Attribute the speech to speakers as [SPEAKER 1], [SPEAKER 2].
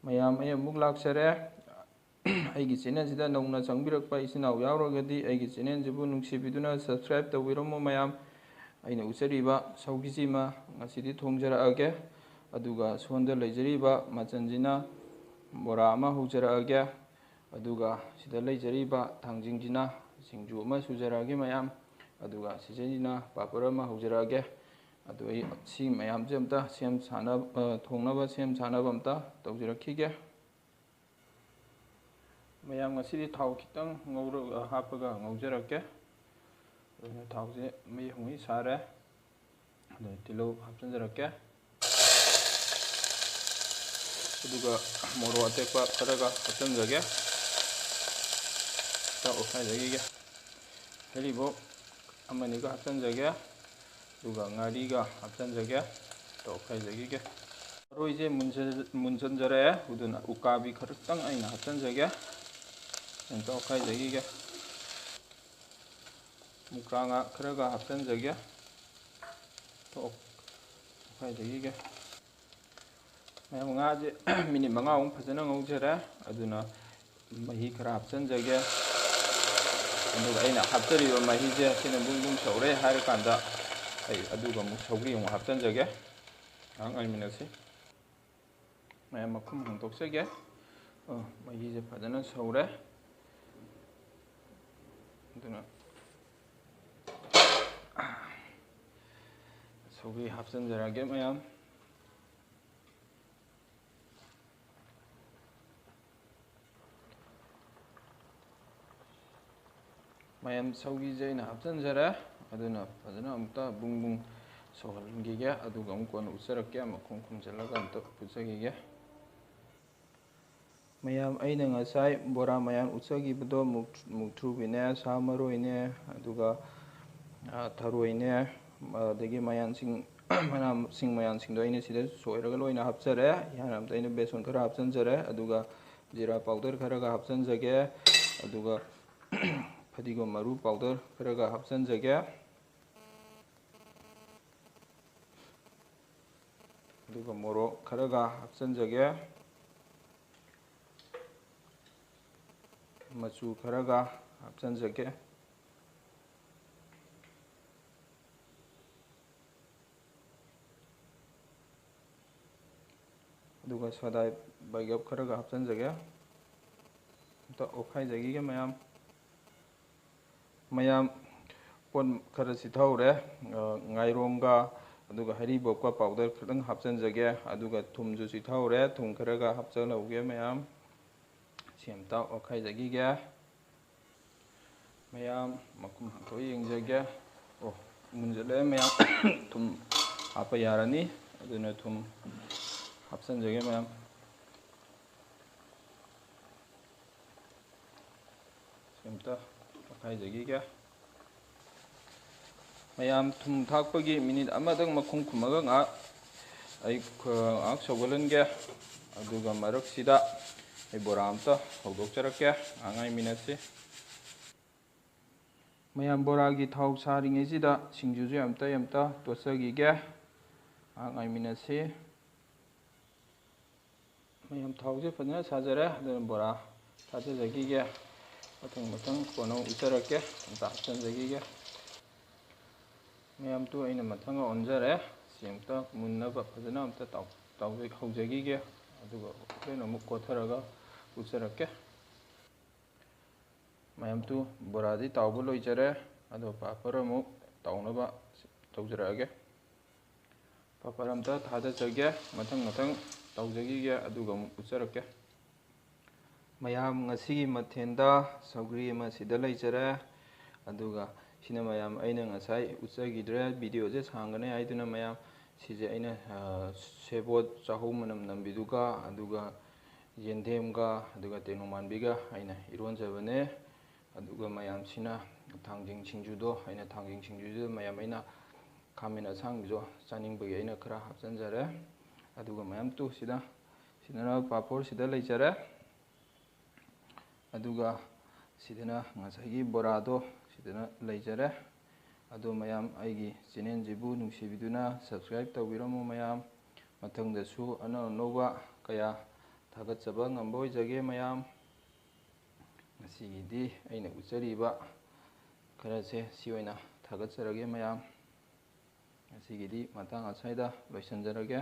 [SPEAKER 1] ꯃꯌꯥꯝ ꯑꯩ ꯑꯃꯨꯛ ꯂꯥꯛꯆꯔꯦ ꯑꯩꯒꯤ ꯆꯦꯅꯦꯜꯁꯤꯗ ꯅꯧꯅ ꯆꯪꯕꯤꯔꯛꯄ ꯏꯆꯤꯟ ꯏꯅꯥꯎ ꯌꯥꯎꯔꯒꯗꯤ ꯑꯩꯒꯤ ꯆꯦꯅꯦꯜꯁꯤꯕꯨ ꯅꯨꯡꯁꯤꯕꯤꯗꯨꯅ ꯁꯕꯁꯀ꯭ꯔꯥꯏꯕ ꯇꯧꯕꯤꯔꯝꯃꯨ ꯃꯌꯥꯝ ꯑꯩꯅ ꯎꯠꯆꯔꯤꯕ ꯁꯧꯒꯤꯁꯤꯃ ꯉꯁꯤꯗꯤ ꯊꯣꯡꯖꯔꯛꯑꯒꯦ ꯑꯗꯨꯒ ꯁꯣꯟꯗ ꯂꯩꯖꯔꯤꯕ ꯃꯆꯜꯁꯤꯅ ꯕꯣꯔꯥ ꯑꯃ ꯍꯧꯖꯔꯛꯑꯒꯦ ꯑꯗꯨꯒ ꯁꯤꯗ ꯂꯩꯖꯔꯤꯕ ꯊꯥꯡꯖꯤꯡꯁꯤꯅ ꯁꯤꯡꯖꯨ ꯑꯃ ꯁꯨꯖꯔꯛꯑꯒꯦ ꯃꯌꯥꯝ ꯑꯗꯨꯒ ꯁꯤꯖꯩꯁꯤꯅ ꯄꯥꯄꯔ ꯑꯃ ꯍꯧꯖꯔꯛꯑꯒꯦ ꯑꯗꯨ ꯑꯩ ꯁꯤ ꯃꯌꯥꯝꯁꯦ ꯑꯝꯇ ꯊꯣꯡꯅꯕ ꯁꯦꯝ ꯁꯥꯅꯕ ꯑꯝꯇ ꯇꯧꯖꯔꯛꯈꯤꯒꯦ ꯃꯌꯥꯝ ꯉꯁꯤꯗꯤ ꯊꯥꯎ ꯈꯤꯇꯪ ꯍꯥꯞꯄꯒ ꯉꯧꯖꯔꯛꯀꯦ ꯑꯗꯨꯅ ꯊꯥꯎꯁꯦ ꯃꯩ ꯍꯧꯉꯩ ꯁꯥꯔꯦ ꯑꯗꯨ ꯇꯤꯜꯍꯧ ꯍꯥꯞꯆꯤꯟꯖꯔꯛꯀꯦ ꯑꯗꯨꯒ ꯃꯣꯔꯣꯛ ꯑꯇꯦꯛꯄ ꯈꯔꯒ ꯍꯥꯞꯆꯤꯟꯖꯒꯦ ꯑꯣꯠꯈꯥꯏꯖꯈꯤꯒꯦ ꯍꯩꯔꯤꯕꯣꯞ ꯑꯃꯅꯤꯒ ꯍꯥꯞꯆꯤꯟꯖꯒꯦ ꯑꯗꯨꯒ ꯉꯥꯔꯤꯒ ꯍꯥꯞꯆꯤꯟꯖꯒꯦ ꯑꯣꯠꯈꯥꯏꯖꯈꯤꯒꯦ ꯃꯔꯣꯏꯁꯦ ꯃꯨꯟꯖꯟꯖꯔꯛꯑꯦ ꯑꯗꯨꯅ ꯎꯀꯥꯕꯤ ꯈꯔꯇꯪ ꯑꯩꯅ ꯍꯥꯞꯆꯤꯟꯖꯒꯦ ꯑꯝꯇ ꯑꯣꯠꯈꯥꯏꯖꯈꯤꯒꯦ ꯃꯨꯀꯥ ꯉꯥ ꯈꯔꯒ ꯍꯥꯞꯆꯤꯟꯖꯒꯦ ꯑꯣꯠꯈꯥꯏꯖꯈꯤꯒꯦ ꯃꯌꯥꯝ ꯉꯥꯁꯦ ꯃꯤꯅꯤꯠ 5ꯃꯨꯛ ꯐꯖꯅ ꯉꯧꯖꯔꯦ ꯑꯗꯨꯅ ꯃꯍꯤ ꯈꯔ ꯍꯥꯞꯆꯤꯟꯖꯒꯦ ꯑꯗꯨꯒ ꯑꯩꯅ ꯍꯥꯞꯆꯔꯤꯕ ꯃꯍꯤꯁꯦ ꯁꯤꯅ ꯕꯨꯡ ꯕꯨꯡ ꯁꯧꯔꯦ ꯍꯥꯏꯔꯀꯥꯟꯗ ꯑꯩ ꯑꯗꯨꯒ ꯑꯃꯨꯛ ꯁꯧꯒ꯭ꯔꯤ ꯑꯃꯨꯛ ꯍꯥꯞꯆꯤꯟꯖꯒꯦ ꯉꯥꯏꯍꯥꯛ ꯉꯥꯏꯃꯤꯟꯅꯁꯤ ꯃꯌꯥꯝ ꯃꯈꯨꯝ ꯍꯥꯡꯗꯣꯛꯆꯒꯦ ꯃꯍꯤꯁꯦ ꯐꯖꯅ ꯁꯧꯔꯦ ꯑꯗꯨꯅ ꯁꯧꯒ꯭ꯔꯤ ꯍꯥꯞꯆꯤꯟꯖꯔꯒꯦ ꯃꯌꯥꯝ ꯁꯧꯒ꯭ꯔꯤꯁꯦ ꯑꯩꯅ ꯍꯥꯞꯆꯤꯟꯖꯔꯦ ꯑꯗꯨꯅ ꯐꯖꯅ ꯑꯃꯨꯛꯇ ꯕꯨꯡ ꯕꯨꯡ ꯁꯧꯍꯟꯈꯤꯒꯦ ꯑꯗꯨꯒ ꯑꯃꯨꯛ ꯀꯣꯟꯅ ꯎꯠꯆꯔꯛꯀꯦ ꯃꯈꯨꯝ ꯈꯨꯝꯖꯤꯜꯂꯒ ꯑꯝꯇ ꯎꯠꯆꯈꯤꯒꯦ ꯃꯌꯥꯝ ꯑꯩꯅ ꯉꯁꯥꯏ ꯕꯣꯔꯥ ꯃꯌꯥꯝ ꯎꯠꯆꯈꯤꯕꯗꯣ ꯃꯨꯛꯊ꯭ꯔꯨꯕꯤꯅꯦ ꯁꯥ ꯃꯔꯣꯏꯅꯦ ꯑꯗꯨꯒ ꯊꯔꯣꯏꯅꯦ ꯑꯗꯒꯤ ꯃꯅꯥ ꯃꯁꯤꯡ ꯃꯌꯥꯝꯁꯤꯡꯗꯣ ꯑꯩꯅ ꯁꯤꯗ ꯁꯣꯏꯔꯒ ꯂꯣꯏꯅ ꯍꯥꯞꯆꯔꯦ ꯏꯍꯥꯟ ꯑꯩꯅ ꯕꯦꯁꯣꯟ ꯈꯔ ꯍꯥꯞꯆꯤꯟꯖꯔꯦ ꯑꯗꯨꯒ ꯖꯤꯔꯥ ꯄꯥꯎꯗꯔ ꯈꯔꯒ ꯍꯥꯞꯆꯤꯟꯖꯒꯦ ꯑꯗꯨꯒ ꯐꯗꯤꯒꯣꯝ ꯃꯔꯨ ꯄꯥꯎꯗꯔ ꯈꯔꯒ ꯍꯥꯞꯆꯤꯟꯖꯒꯦ ꯑꯗꯨꯒ ꯃꯣꯔꯣꯛ ꯈꯔꯒ ꯍꯥꯞꯆꯤꯟꯖꯒꯦ ꯃꯆꯨ ꯈꯔꯒ ꯍꯥꯞꯆꯤꯟꯖꯒꯦ ꯑꯗꯨꯒ ꯁꯣꯗꯥ ꯕꯥꯏꯒꯞ ꯈꯔꯒ ꯍꯥꯞꯆꯤꯟꯖꯒꯦ ꯑꯝꯇ ꯑꯣꯠꯈꯥꯏꯖꯈꯤꯒꯦ ꯃꯌꯥꯝ ꯄꯣꯠ ꯈꯔ ꯁꯤꯊꯍꯧꯔꯦ ꯉꯥꯏꯔꯣꯡꯒ ꯑꯗꯨꯒ ꯍꯩꯔꯤꯕꯣꯞꯀ ꯄꯥꯎꯗꯔ ꯈꯤꯇꯪ ꯍꯥꯞꯆꯤꯟꯖꯒꯦ ꯑꯗꯨꯒ ꯊꯨꯝꯁꯨ ꯁꯤꯊꯍꯧꯔꯦ ꯊꯨꯝ ꯈꯔꯒ ꯍꯥꯞꯆꯤꯜꯍꯧꯒꯦ ꯃꯌꯥꯝ ꯁꯤ ꯑꯝꯇ ꯑꯣꯠꯈꯥꯏꯖꯈꯤꯒꯦ ꯃꯌꯥꯝ ꯃꯈꯨꯝ ꯍꯥꯡꯇꯣꯛꯑ ꯌꯦꯡꯖꯒꯦ ꯃꯨꯟꯖꯜꯂꯛꯑꯦ ꯃꯌꯥꯝ ꯊꯨꯝ ꯍꯥꯞꯄ ꯌꯥꯔꯅꯤ ꯑꯗꯨꯅ ꯊꯨꯝ ꯍꯥꯞꯆꯤꯟꯖꯒꯦ ꯃꯌꯥꯝ ꯁꯤ ꯑꯝꯇ ꯑꯣꯠꯈꯥꯏꯖꯈꯤꯒꯦ ꯃꯌꯥꯝ ꯊꯨꯝ ꯊꯥꯛꯄꯒꯤ ꯃꯤꯅꯤꯠ ꯑꯃꯗꯪ ꯃꯈꯨꯝ ꯈꯨꯝꯃꯒ ꯉꯥꯏꯍꯥꯛ ꯁꯧꯒꯠꯍꯟꯒꯦ ꯑꯗꯨꯒ ꯃꯔꯛꯁꯤꯗ ꯑꯩ ꯕꯣꯔꯥ ꯑꯝꯇ ꯍꯧꯗꯣꯛꯆꯔꯛꯀꯦ ꯉꯥꯏꯍꯥꯛ ꯉꯥꯏꯃꯤꯟꯅꯁꯤ ꯃꯌꯥꯝ ꯕꯣꯔꯥꯒꯤ ꯊꯥꯎ ꯁꯥꯔꯤꯉꯩꯁꯤꯗ ꯁꯤꯡꯖꯨꯁꯨ ꯑꯝꯇ ꯇꯣꯠꯆꯈꯤꯒꯦ ꯉꯥꯏꯍꯥꯛ ꯉꯥꯏꯃꯤꯟꯅꯁꯤ ꯃꯌꯥꯝ ꯊꯥꯎꯁꯦ ꯐꯖꯅ ꯁꯥꯖꯔꯦ ꯑꯗꯨꯅ ꯕꯣꯔꯥ ꯊꯥꯗꯖꯈꯤꯒꯦ ꯃꯊꯪ ꯀꯣꯟꯅ ꯎꯠꯆꯔꯛꯀꯦ ꯑꯝꯇ ꯍꯥꯞꯆꯤꯟꯖꯈꯤꯒꯦ ꯃꯌꯥꯝ ꯑꯩꯅ ꯃꯊꯪ ꯑꯣꯟꯖꯔꯦ ꯁꯤ ꯑꯝꯇ ꯃꯨꯟꯅꯕ ꯐꯖꯅ ꯑꯝꯇ ꯍꯧꯖꯈꯤꯒꯦ ꯑꯗꯨꯒ ꯑꯩꯈꯣꯏꯅ ꯑꯃꯨꯛ ꯀꯣꯠꯊꯔꯒ ꯎꯠꯆꯔꯛꯀꯦ ꯃꯌꯥꯝ ꯕꯣꯔꯥꯗꯤ ꯇꯥꯎꯕ ꯂꯣꯏꯖꯔꯦ ꯑꯗꯣ ꯄꯥꯄꯔ ꯑꯃꯨꯛ ꯇꯥꯎꯅꯕ ꯇꯧꯖꯔꯛꯑꯒꯦ ꯄꯥꯄꯔ ꯑꯝꯇ ꯊꯥꯗꯖꯒꯦ ꯃꯊꯪ ꯇꯧꯖꯈꯤꯒꯦ ꯑꯗꯨꯒ ꯑꯃꯨꯛ ꯎꯠꯆꯔꯛꯀꯦ ꯃꯌꯥꯝ ꯉꯁꯤꯒꯤ ꯃꯊꯦꯜꯗ ꯁꯧꯒ꯭ꯔꯤ ꯑꯃ ꯁꯤꯗ ꯂꯩꯖꯔꯦ ꯑꯗꯨꯒ ꯁꯤꯅ ꯃꯌꯥꯝ ꯑꯩꯅ ꯉꯁꯥꯏ ꯎꯠꯆꯈꯤꯗ꯭ꯔꯦ ꯚꯤꯗꯤꯑꯣꯁꯦ ꯁꯥꯡꯒꯅꯤ ꯍꯥꯏꯗꯨꯅ ꯃꯌꯥꯝ ꯁꯤꯁꯦ ꯑꯩꯅ ꯁꯦꯕꯣꯠ ꯆꯥꯍꯧ ꯃꯅꯝ ꯅꯝꯕꯤꯗꯨꯒ ꯑꯗꯨꯒ ꯌꯦꯟꯗꯦꯝꯒ ꯑꯗꯨꯒ ꯇꯦꯡꯅꯧ ꯑꯩꯅ ꯏꯔꯣꯟꯖꯕꯅꯦ ꯑꯗꯨꯒ ꯃꯌꯥꯝꯁꯤꯅ ꯊꯥꯡꯖꯤꯡ ꯁꯤꯡꯖꯨꯗꯣ ꯃꯌꯥꯝ ꯑꯩꯅ ꯈꯥꯃꯦꯟ ꯑꯁꯥꯡꯕꯤꯗꯣ ꯆꯥꯅꯤꯡꯕꯒꯤ ꯑꯩꯅ ꯈꯔ ꯍꯥꯞꯆꯤꯟꯖꯔꯦ ꯑꯗꯨꯒ ꯃꯌꯥꯝ ꯁꯤꯗꯅ ꯄꯥꯐꯣꯔ ꯁꯤꯗ ꯂꯩꯖꯔꯦ ꯑꯗꯨꯒ ꯁꯤꯗꯅ ꯉꯁꯥꯏꯒꯤ ꯕꯣꯔꯥꯗꯣ ꯁꯤꯗꯅ ꯂꯩꯖꯔꯦ ꯑꯗꯣ ꯃꯌꯥꯝ ꯑꯩꯒꯤ ꯆꯦꯅꯦꯜꯁꯤꯕꯨ ꯅꯨꯡꯁꯤꯕꯤꯗꯨꯅ ꯁꯕꯁꯀ꯭ꯔꯥꯏꯕ ꯇꯧꯕꯤꯔꯝꯃꯨ ꯃꯌꯥꯝ ꯃꯊꯪꯗꯁꯨ ꯑꯅꯧ ꯑꯅꯧꯕ ꯀꯌꯥ ꯊꯥꯒꯠꯆꯕ ꯉꯝꯕ ꯑꯣꯏꯖꯒꯦ ꯃꯌꯥꯝ. ꯉꯁꯤꯒꯤꯗꯤ ꯑꯩꯅ ꯎꯠꯆꯔꯤꯕ ꯈꯔꯁꯦ ꯁꯤ ꯑꯣꯏꯅ ꯊꯥꯒꯠꯆꯔꯒꯦ ꯃꯌꯥꯝ. ꯉꯁꯤꯒꯤꯗꯤ ꯃꯇꯥꯡ ꯑꯁ꯭ꯋꯥꯏꯗ ꯂꯣꯏꯁꯤꯟꯖꯔꯒꯦ.